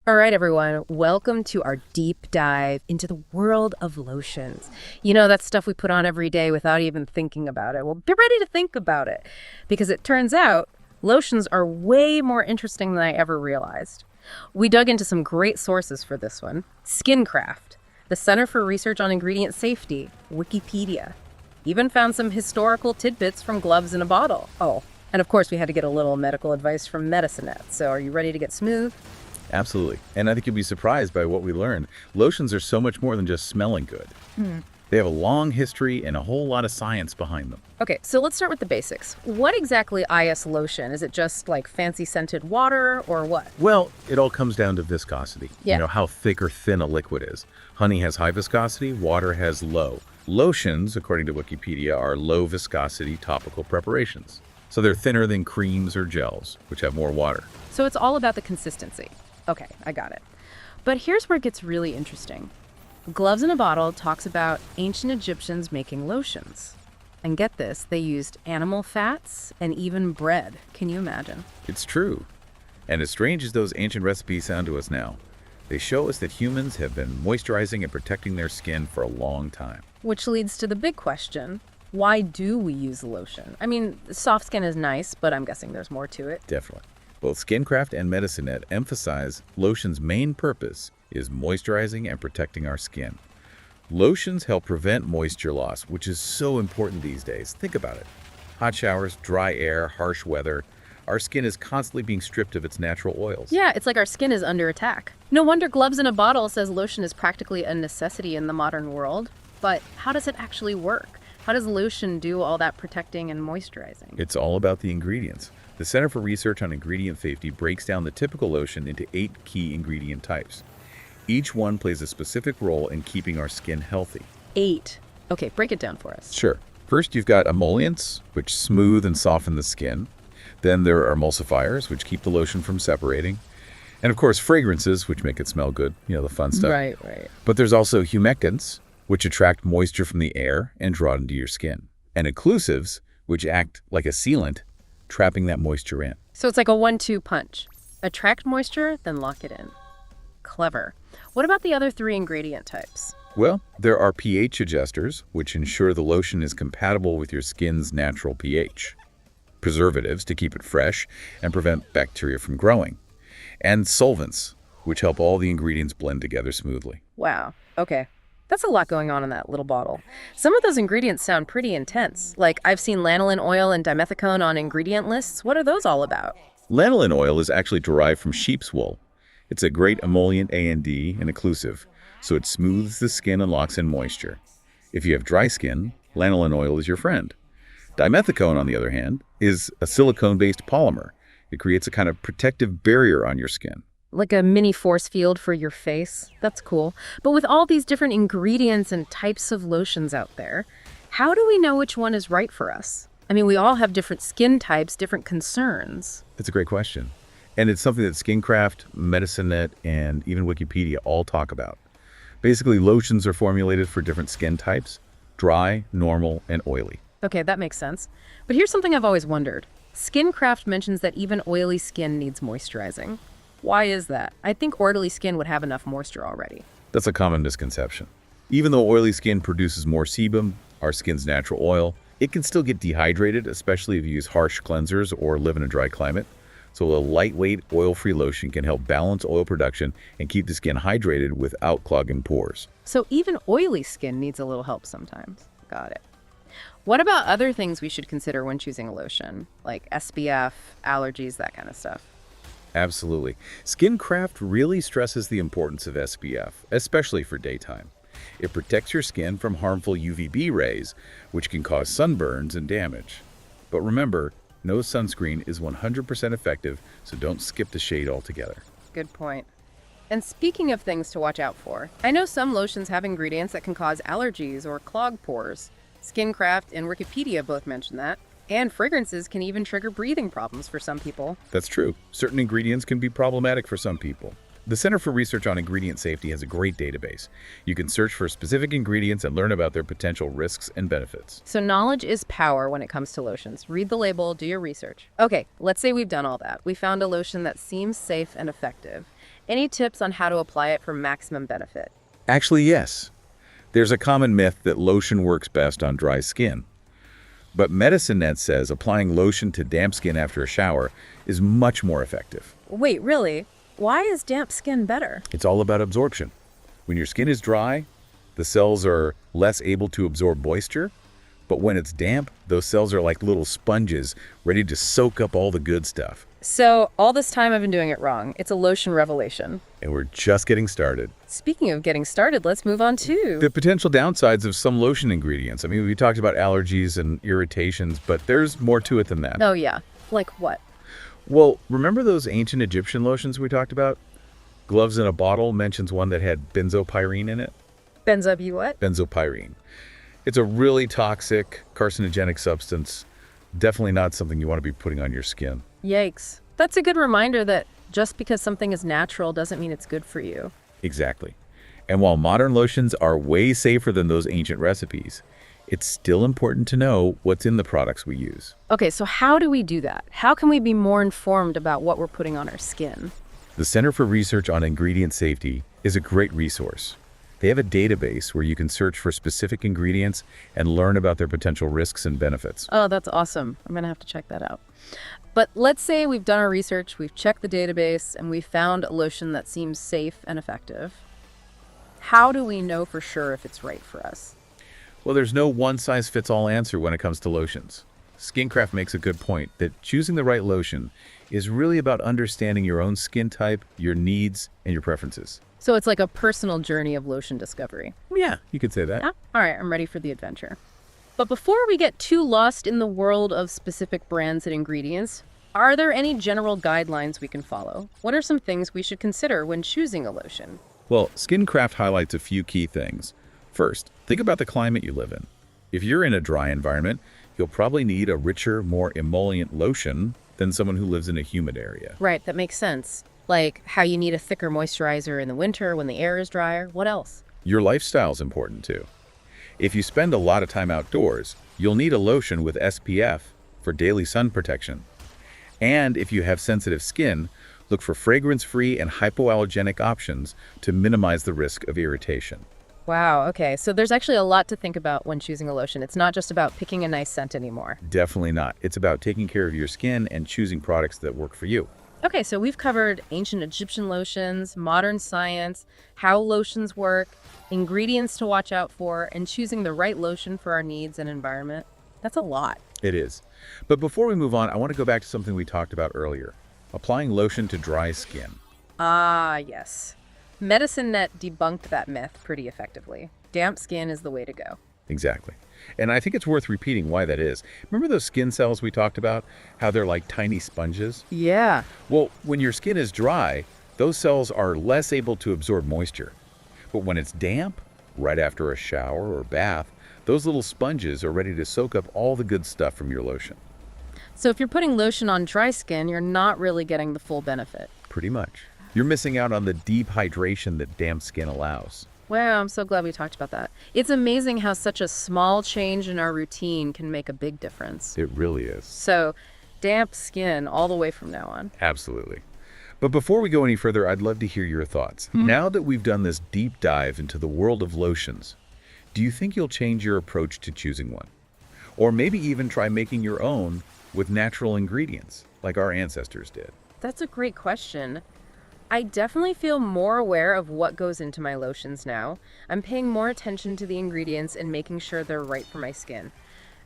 All right, everyone, welcome to our deep dive into the world of lotions. You know, that stuff we put on every day without even thinking about it. Well, be ready to think about it because it turns out lotions are way more interesting than I ever realized. We dug into some great sources for this one. Skincraft, the Center for Research on Ingredient Safety, Wikipedia. Even found some historical tidbits from Gloves in a Bottle. Oh, and of course we had to get a little medical advice from Medicinet. So are you ready to get smooth? Absolutely. And I think you'll be surprised by what we learned. Lotions are so much more than just smelling good. They have a long history and a whole lot of science behind them. Okay, so let's start with the basics. What exactly is lotion? Is it just like fancy scented water or what? Well, it all comes down to viscosity. Yeah. You know, how thick or thin a liquid is. Honey has high viscosity, water has low. Lotions, according to Wikipedia, are low viscosity topical preparations. So they're thinner than creams or gels, which have more water. So it's all about the consistency. Okay, I got it. But here's where it gets really interesting. Gloves in a Bottle talks about ancient Egyptians making lotions. And get this, they used animal fats and even bread. Can you imagine? It's true. And as strange as those ancient recipes sound to us now, they show us that humans have been moisturizing and protecting their skin for a long time. Which leads to the big question. Why do we use lotion? I mean, soft skin is nice, but I'm guessing there's more to it. Definitely. Both Skincraft and Medicinet emphasize lotion's main purpose is moisturizing and protecting our skin. Lotions help prevent moisture loss, which is so important these days. Think about it. Hot showers, dry air, harsh weather. Our skin is constantly being stripped of its natural oils. Yeah, it's like our skin is under attack. No wonder Gloves in a Bottle says lotion is practically a necessity in the modern world. But how does it actually work? How does lotion do all that protecting and moisturizing? It's all about the ingredients. The Center for Research on Ingredient Safety breaks down the typical lotion into 8 key ingredient types. Each one plays a specific role in keeping our skin healthy. 8. Okay, break it down for us. Sure. First, you've got emollients, which smooth and soften the skin. Then there are emulsifiers, which keep the lotion from separating. And of course, fragrances, which make it smell good, the fun stuff. Right. But there's also humectants, which attract moisture from the air and draw it into your skin. And occlusives, which act like a sealant, trapping that moisture in. So it's like a 1-2 punch. Attract moisture, then lock it in. Clever. What about the other 3 ingredient types? Well, there are pH adjusters, which ensure the lotion is compatible with your skin's natural pH. Preservatives to keep it fresh and prevent bacteria from growing. And solvents, which help all the ingredients blend together smoothly. Wow. Okay. That's a lot going on in that little bottle. Some of those ingredients sound pretty intense. Like I've seen lanolin oil and dimethicone on ingredient lists. What are those all about? Lanolin oil is actually derived from sheep's wool. It's a great emollient and occlusive, so it smooths the skin and locks in moisture. If you have dry skin, lanolin oil is your friend. Dimethicone, on the other hand, is a silicone-based polymer. It creates a kind of protective barrier on your skin. Like a mini force field for your face. That's cool. But with all these different ingredients and types of lotions out there, how do we know which one is right for us? I mean, we all have different skin types, different concerns. It's a great question. And it's something that Skincraft, Medicinet, and even Wikipedia all talk about. Basically, lotions are formulated for different skin types: dry, normal, and oily. Okay, that makes sense. But here's something I've always wondered. Skincraft mentions that even oily skin needs moisturizing. Why is that? I think oily skin would have enough moisture already. That's a common misconception. Even though oily skin produces more sebum, our skin's natural oil, it can still get dehydrated, especially if you use harsh cleansers or live in a dry climate. So a lightweight, oil-free lotion can help balance oil production and keep the skin hydrated without clogging pores. So even oily skin needs a little help sometimes. Got it. What about other things we should consider when choosing a lotion, like SPF, allergies, that kind of stuff? Absolutely. Skincraft really stresses the importance of SPF, especially for daytime. It protects your skin from harmful UVB rays, which can cause sunburns and damage. But remember, no sunscreen is 100% effective, so don't skip the shade altogether. Good point. And speaking of things to watch out for, I know some lotions have ingredients that can cause allergies or clog pores. Skincraft and Wikipedia both mention that. And fragrances can even trigger breathing problems for some people. That's true. Certain ingredients can be problematic for some people. The Center for Research on Ingredient Safety has a great database. You can search for specific ingredients and learn about their potential risks and benefits. So knowledge is power when it comes to lotions. Read the label, do your research. Okay, let's say we've done all that. We found a lotion that seems safe and effective. Any tips on how to apply it for maximum benefit? Actually, yes. There's a common myth that lotion works best on dry skin. But Medicine Net says applying lotion to damp skin after a shower is much more effective. Wait, really? Why is damp skin better? It's all about absorption. When your skin is dry, the cells are less able to absorb moisture. But when it's damp, those cells are like little sponges ready to soak up all the good stuff. So, all this time I've been doing it wrong. It's a lotion revelation. And we're just getting started. Speaking of getting started, let's move on to The potential downsides of some lotion ingredients. I mean, we talked about allergies and irritations, but there's more to it than that. Oh, yeah. Like what? Well, remember those ancient Egyptian lotions we talked about? Gloves in a Bottle mentions one that had benzopyrene in it. Benzo what? Benzopyrene. It's a really toxic, carcinogenic substance. Definitely not something you want to be putting on your skin. Yikes. That's a good reminder that just because something is natural doesn't mean it's good for you. Exactly. And while modern lotions are way safer than those ancient recipes, it's still important to know what's in the products we use. Okay, so how do we do that? How can we be more informed about what we're putting on our skin? The Center for Research on Ingredient Safety is a great resource. They have a database where you can search for specific ingredients and learn about their potential risks and benefits. Oh, that's awesome. I'm going to have to check that out. But let's say we've done our research, we've checked the database, and we found a lotion that seems safe and effective. How do we know for sure if it's right for us? Well, there's no one-size-fits-all answer when it comes to lotions. Skincraft makes a good point that choosing the right lotion is really about understanding your own skin type, your needs, and your preferences. So it's like a personal journey of lotion discovery. Yeah, you could say that. Yeah? All right, I'm ready for the adventure. But before we get too lost in the world of specific brands and ingredients, are there any general guidelines we can follow? What are some things we should consider when choosing a lotion? Well, Skincraft highlights a few key things. First, think about the climate you live in. If you're in a dry environment, you'll probably need a richer, more emollient lotion than someone who lives in a humid area. Right, that makes sense. Like how you need a thicker moisturizer in the winter when the air is drier. What else? Your lifestyle's important too. If you spend a lot of time outdoors, you'll need a lotion with SPF for daily sun protection. And if you have sensitive skin, look for fragrance-free and hypoallergenic options to minimize the risk of irritation. Wow, okay. So there's actually a lot to think about when choosing a lotion. It's not just about picking a nice scent anymore. Definitely not. It's about taking care of your skin and choosing products that work for you. Okay, so we've covered ancient Egyptian lotions, modern science, how lotions work, ingredients to watch out for, and choosing the right lotion for our needs and environment. That's a lot. It is. But before we move on, I want to go back to something we talked about earlier. Applying lotion to dry skin. Ah, yes. Medicine Net debunked that myth pretty effectively. Damp skin is the way to go. Exactly. And I think it's worth repeating why that is. Remember those skin cells we talked about? How they're like tiny sponges? Yeah. Well, when your skin is dry, those cells are less able to absorb moisture. But when it's damp, right after a shower or bath, those little sponges are ready to soak up all the good stuff from your lotion. So if you're putting lotion on dry skin, you're not really getting the full benefit. Pretty much. You're missing out on the deep hydration that damp skin allows. Wow, I'm so glad we talked about that. It's amazing how such a small change in our routine can make a big difference. It really is. So, damp skin all the way from now on. Absolutely. But before we go any further, I'd love to hear your thoughts. Now that we've done this deep dive into the world of lotions, do you think you'll change your approach to choosing one? Or maybe even try making your own with natural ingredients, like our ancestors did? That's a great question. I definitely feel more aware of what goes into my lotions now. I'm paying more attention to the ingredients and making sure they're right for my skin.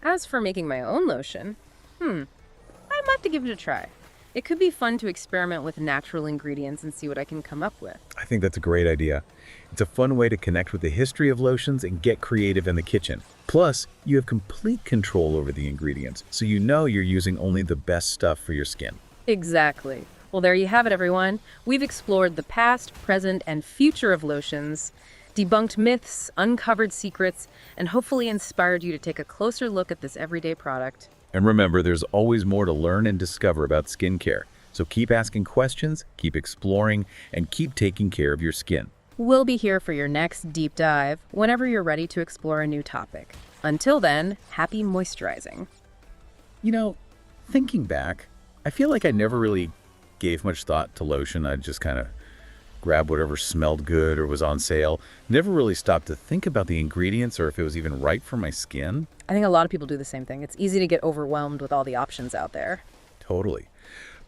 As for making my own lotion, I might have to give it a try. It could be fun to experiment with natural ingredients and see what I can come up with. I think that's a great idea. It's a fun way to connect with the history of lotions and get creative in the kitchen. Plus, you have complete control over the ingredients, so you know you're using only the best stuff for your skin. Exactly. Well, there you have it, everyone. We've explored the past, present, and future of lotions, debunked myths, uncovered secrets, and hopefully inspired you to take a closer look at this everyday product. And remember, there's always more to learn and discover about skincare. So keep asking questions, keep exploring, and keep taking care of your skin. We'll be here for your next deep dive whenever you're ready to explore a new topic. Until then, happy moisturizing. You know, thinking back, I feel like I never really gave much thought to lotion. I just kind of grab whatever smelled good or was on sale. Never really stopped to think about the ingredients or if it was even right for my skin. I think a lot of people do the same thing. It's easy to get overwhelmed with all the options out there. Totally.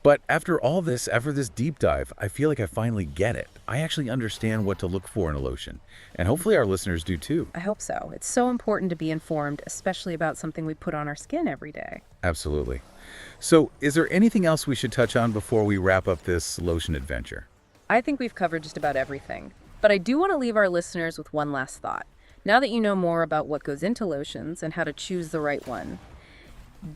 But after all this, after this deep dive, I feel like I finally get it. I actually understand what to look for in a lotion. And hopefully our listeners do too. I hope so. It's so important to be informed, especially about something we put on our skin every day. Absolutely. So, is there anything else we should touch on before we wrap up this lotion adventure? I think we've covered just about everything. But I do want to leave our listeners with one last thought. Now that you know more about what goes into lotions and how to choose the right one,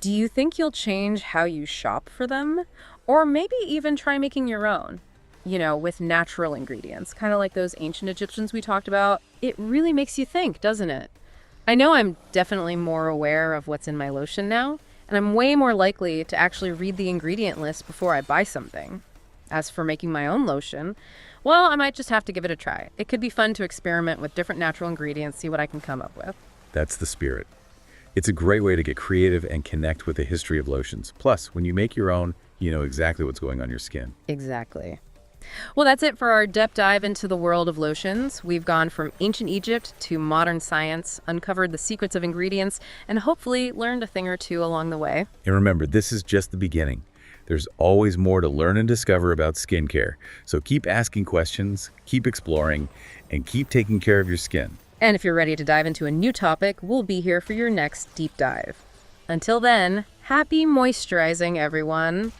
do you think you'll change how you shop for them? Or maybe even try making your own, with natural ingredients, kind of like those ancient Egyptians we talked about. It really makes you think, doesn't it? I know I'm definitely more aware of what's in my lotion now, and I'm way more likely to actually read the ingredient list before I buy something. As for making my own lotion, well, I might just have to give it a try. It could be fun to experiment with different natural ingredients, see what I can come up with. That's the spirit. It's a great way to get creative and connect with the history of lotions. Plus, when you make your own, you know exactly what's going on your skin. Exactly. Well, that's it for our depth dive into the world of lotions. We've gone from ancient Egypt to modern science, uncovered the secrets of ingredients, and hopefully learned a thing or two along the way. And remember, this is just the beginning. There's always more to learn and discover about skincare. So keep asking questions, keep exploring, and keep taking care of your skin. And if you're ready to dive into a new topic, we'll be here for your next deep dive. Until then, happy moisturizing, everyone.